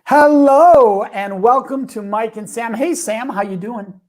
Hello and welcome to Mike and Sam. Hey Sam, how you doing?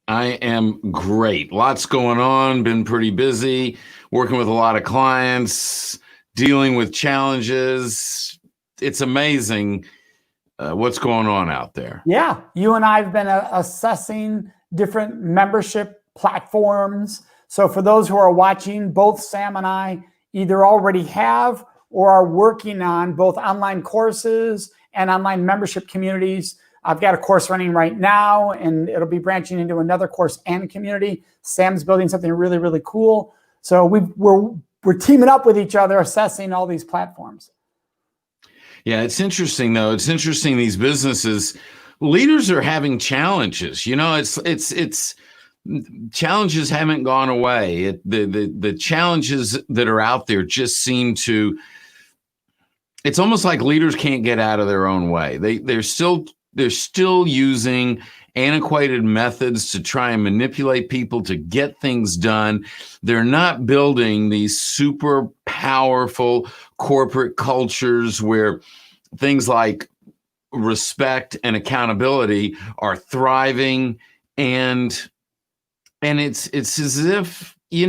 I am great. Lots going on. Been pretty busy, working with a lot of clients, dealing with challenges. It's amazing what's going on out there. Yeah, you and I have been assessing different membership platforms. So for those who are watching, both Sam and I either already have or are working on both online courses and online membership communities. I've got a course running right now, and it'll be branching into another course and community. Sam's building something really, really cool. So we're teaming up with each other, assessing all these platforms. Yeah, it's interesting though. It's interesting, these businesses, leaders are having challenges. It's challenges haven't gone away. The challenges that are out there just seem to. It's almost like leaders can't get out of their own way. They're still using antiquated methods to try and manipulate people to get things done. They're not building these super powerful corporate cultures where things like respect and accountability are thriving, and it's as if they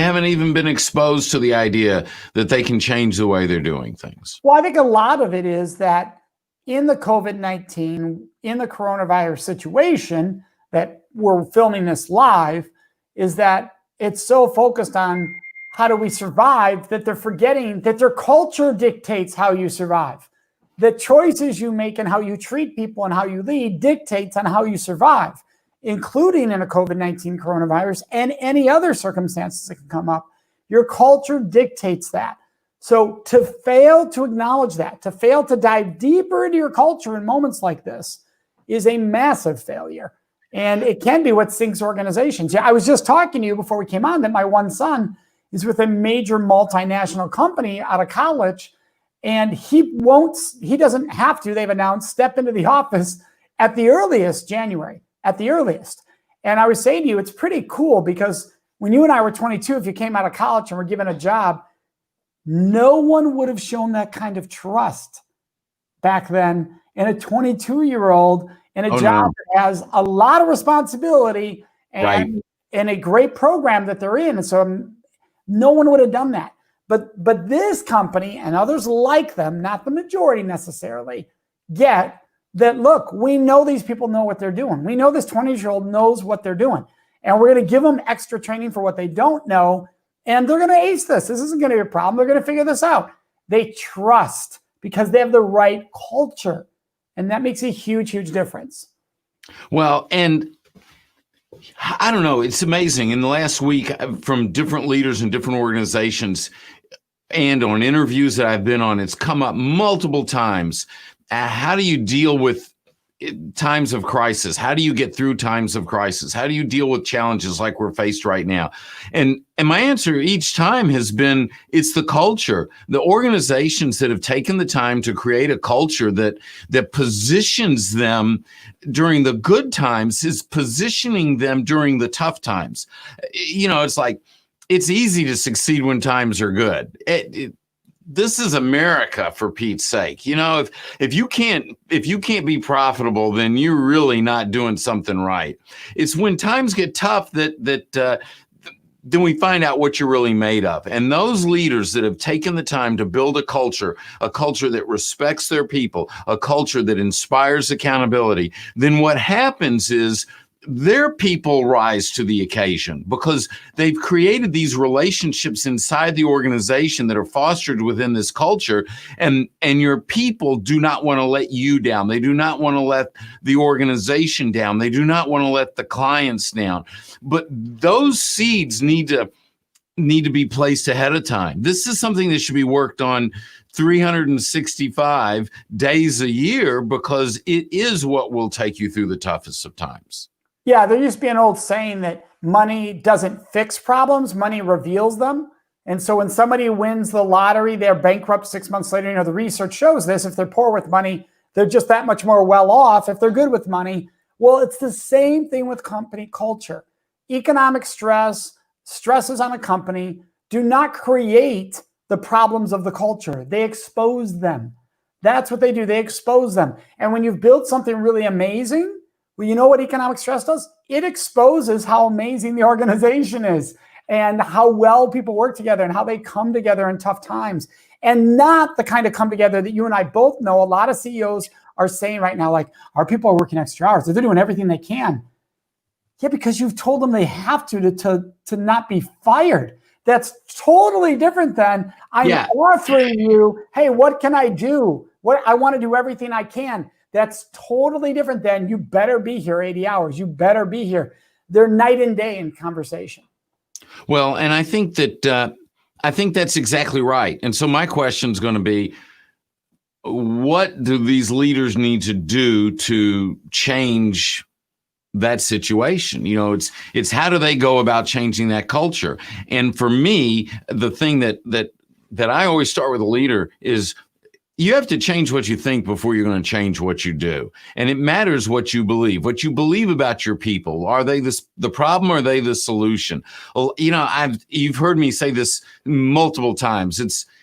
haven't even been exposed to the idea that they can change the way they're doing things. Well, I think a lot of it is that in the COVID-19, in the coronavirus situation that we're filming this live, is that it's so focused on how do we survive that they're forgetting that their culture dictates how you survive. The choices you make and how you treat people and how you lead dictates on how you survive, including in a COVID-19 coronavirus and any other circumstances that can come up. Your culture dictates that. So to fail to acknowledge that, to fail to dive deeper into your culture in moments like this is a massive failure. And it can be what sinks organizations. Yeah, I was just talking to you before we came on that my one son is with a major multinational company out of college, and he doesn't have to, they've announced, step into the office at the earliest January, at the earliest. And I was saying to you, it's pretty cool because when you and I were 22, if you came out of college and were given a job, no one would have shown that kind of trust back then in a 22-year-old in a job that has a lot of responsibility and a great program that they're in. And so no one would have done that. But this company and others like them, not the majority necessarily, get that, look, we know these people know what they're doing. We know this 20-year-old knows what they're doing. And we're going to give them extra training for what they don't know. And they're going to ace this. This isn't going to be a problem. They're going to figure this out. They trust because they have the right culture. And that makes a huge, huge difference. Well, and I don't know, it's amazing. In the last week, from different leaders in different organizations and on interviews that I've been on, it's come up multiple times. How do you deal with times of crisis? How do you get through times of crisis? How do you deal with challenges like we're faced right now? And my answer each time has been, it's the culture. The organizations that have taken the time to create a culture that positions them during the good times is positioning them during the tough times. It's like, it's easy to succeed when times are good. This is America, for Pete's sake. If you can't be profitable, then you're really not doing something right. It's when times get tough that then we find out what you're really made of. And those leaders that have taken the time to build a culture that respects their people, a culture that inspires accountability, then what happens is their people rise to the occasion because they've created these relationships inside the organization that are fostered within this culture. And your people do not want to let you down. They do not want to let the organization down. They do not want to let the clients down. But those seeds need to be placed ahead of time. This is something that should be worked on 365 days a year because it is what will take you through the toughest of times. Yeah, there used to be an old saying that money doesn't fix problems, money reveals them. And so when somebody wins the lottery, they're bankrupt 6 months later. The research shows this. If they're poor with money, they're just that much more well off. If they're good with money, well, it's the same thing with company culture. Economic stresses on a company do not create the problems of the culture. They expose them. That's what they do. They expose them. And when you've built something really amazing, well, you know what economic stress does? It exposes how amazing the organization is and how well people work together and how they come together in tough times. And not the kind of come together that you and I both know a lot of CEOs are saying right now, like, our people are working extra hours. They're doing everything they can. Yeah, because you've told them they have to not be fired. That's totally different than I'm offering you, hey, what can I do? What I want to do everything I can. That's totally different than you better be here 80 hours. You better be here. They're night and day in conversation. Well, and I think that's exactly right. And so my question is going to be, what do these leaders need to do to change that situation? You know, it's how do they go about changing that culture? And for me, the thing that I always start with a leader is you have to change what you think before you're going to change what you do. And it matters what you believe about your people. Are they the problem or are they the solution? Well, you know, you've heard me say this multiple times.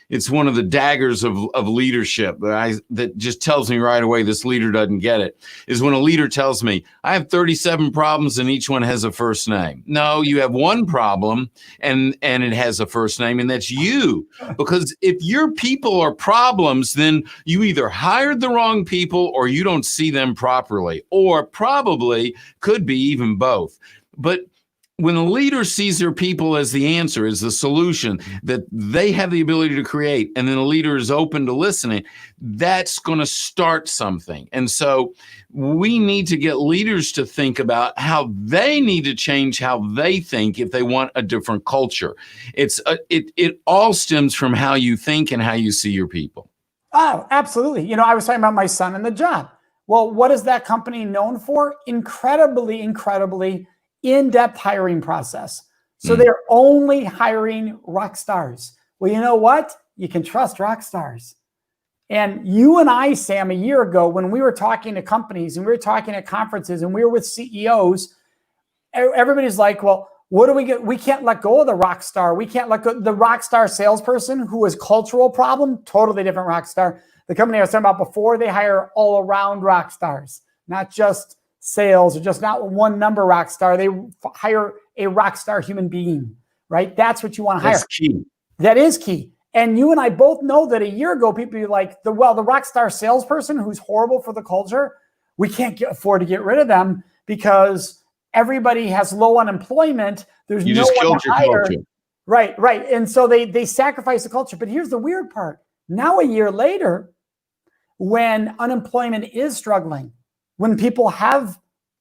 It's one of the daggers of leadership that just tells me right away this leader doesn't get it, is when a leader tells me, I have 37 problems and each one has a first name. No, you have one problem and it has a first name, and that's you. Because if your people are problems, then you either hired the wrong people or you don't see them properly, or probably could be even both. But when a leader sees their people as the answer, as the solution that they have the ability to create, and then a leader is open to listening, that's going to start something. And so we need to get leaders to think about how they need to change how they think if they want a different culture. It all stems from how you think and how you see your people. Oh, absolutely. You know, I was talking about my son and the job. Well, what is that company known for? Incredibly in-depth hiring process. So they're only hiring rock stars. Well, you know what? You can trust rock stars. And you and I, Sam, a year ago, when we were talking to companies and we were talking at conferences and we were with CEOs, everybody's like, well, what do we get? We can't let go of the rock star. We can't let go the rock star salesperson who is cultural problem, totally different rock star. The company I was talking about before, they hire all around rock stars, not just sales or just not one number rock star. They hire a rock star human being, right? That's what you want to hire. That's key. That is key. And you and I both know that a year ago, people be like, the rock star salesperson who's horrible for the culture, we can't afford to get rid of them because everybody has low unemployment. There's no one to hire. Culture. Right. And so they sacrifice the culture. But here's the weird part. Now, a year later, when unemployment is struggling, when people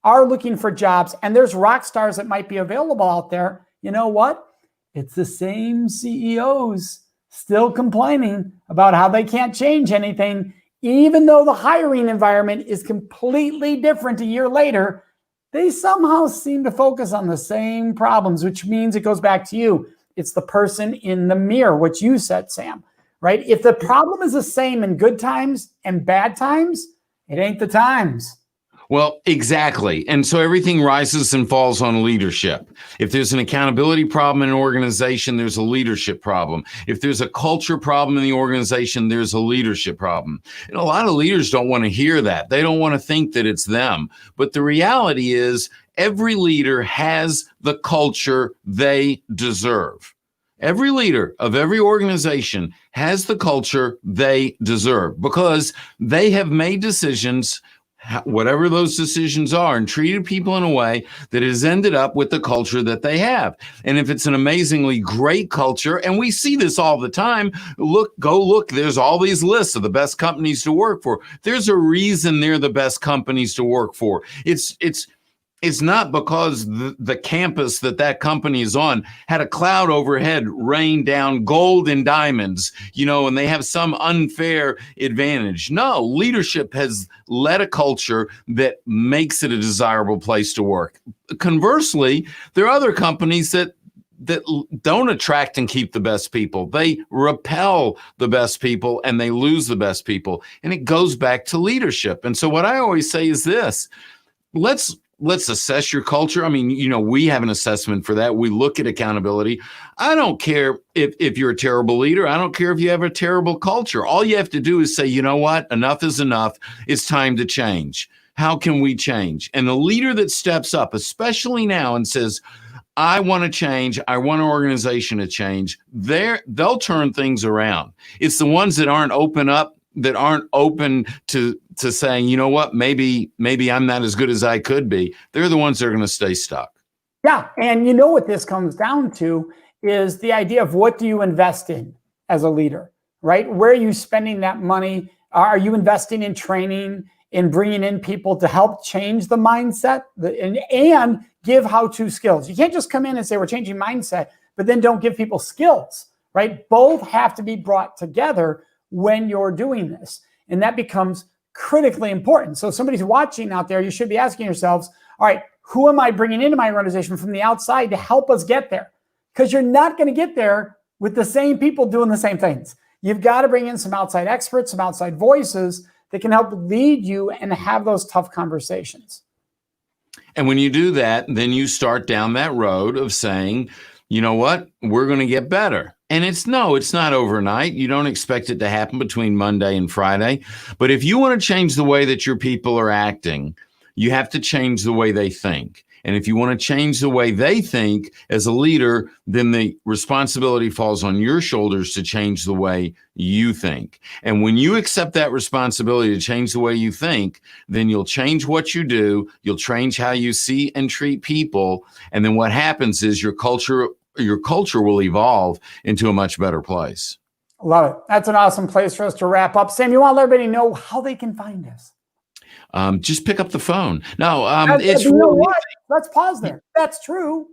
are looking for jobs and there's rock stars that might be available out there, you know what? It's the same CEOs still complaining about how they can't change anything, even though the hiring environment is completely different a year later. They somehow seem to focus on the same problems, which means it goes back to you. It's the person in the mirror, what you said, Sam, right? If the problem is the same in good times and bad times, it ain't the times. Well, exactly. And so everything rises and falls on leadership. If there's an accountability problem in an organization, there's a leadership problem. If there's a culture problem in the organization, there's a leadership problem. And a lot of leaders don't want to hear that. They don't want to think that it's them. But the reality is every leader has the culture they deserve. Every leader of every organization has the culture they deserve because they have made decisions, whatever those decisions are, and treated people in a way that has ended up with the culture that they have. And if it's an amazingly great culture, and we see this all the time, go look, there's all these lists of the best companies to work for. There's a reason they're the best companies to work for. It's not because the campus that company is on had a cloud overhead rain down gold and diamonds, and they have some unfair advantage. No, leadership has led a culture that makes it a desirable place to work. Conversely, there are other companies that don't attract and keep the best people. They repel the best people and they lose the best people. And it goes back to leadership. And so what I always say is this: let's let's assess your culture. I mean, we have an assessment for that. We look at accountability. I don't care if you're a terrible leader. I don't care if you have a terrible culture. All you have to do is say, you know what? Enough is enough. It's time to change. How can we change? And the leader that steps up, especially now, and says, I want to change, I want our organization to change, they'll turn things around. It's the ones that aren't open to saying, you know what, maybe I'm not as good as I could be. They're the ones that are going to stay stuck. Yeah. And you know what this comes down to is the idea of what do you invest in as a leader, right? Where are you spending that money? Are you investing in training, in bringing in people to help change the mindset and give how-to skills? You can't just come in and say, we're changing mindset, but then don't give people skills, right? Both have to be brought together when you're doing this. And that becomes critically important. So if somebody's watching out there, you should be asking yourselves, all right, who am I bringing into my organization from the outside to help us get there? Because you're not going to get there with the same people doing the same things. You've got to bring in some outside experts, some outside voices that can help lead you and have those tough conversations. And when you do that, then you start down that road of saying, you know what, we're going to get better. And it's not overnight. You don't expect it to happen between Monday and Friday. But if you want to change the way that your people are acting, you have to change the way they think. And if you want to change the way they think as a leader, then the responsibility falls on your shoulders to change the way you think. And when you accept that responsibility to change the way you think, then you'll change what you do. You'll change how you see and treat people. And then what happens is your culture will evolve into a much better place. Love it. That's an awesome place for us to wrap up. Sam, you want to let everybody know how they can find us? Just pick up the phone. No, it's really. Let's pause there. That's true.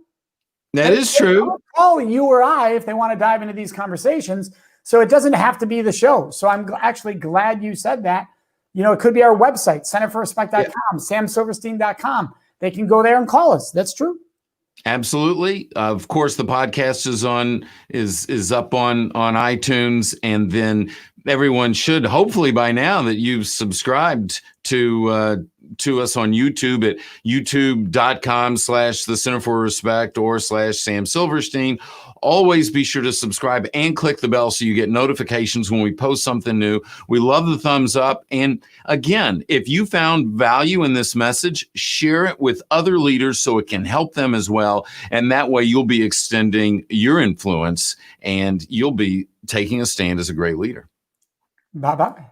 That is true. They'll call you or I if they want to dive into these conversations. So it doesn't have to be the show. So I'm actually glad you said that. It could be our website, centerforrespect.com, samsilverstein.com. They can go there and call us. That's true. Absolutely. Of course, the podcast is up on iTunes, and then everyone should hopefully by now that you've subscribed to us on YouTube at youtube.com/the Center for Respect or /Sam Silverstein. Always be sure to subscribe and click the bell so you get notifications when we post something new. We love the thumbs up. And again, if you found value in this message, share it with other leaders so it can help them as well. And that way you'll be extending your influence and you'll be taking a stand as a great leader. Bye-bye.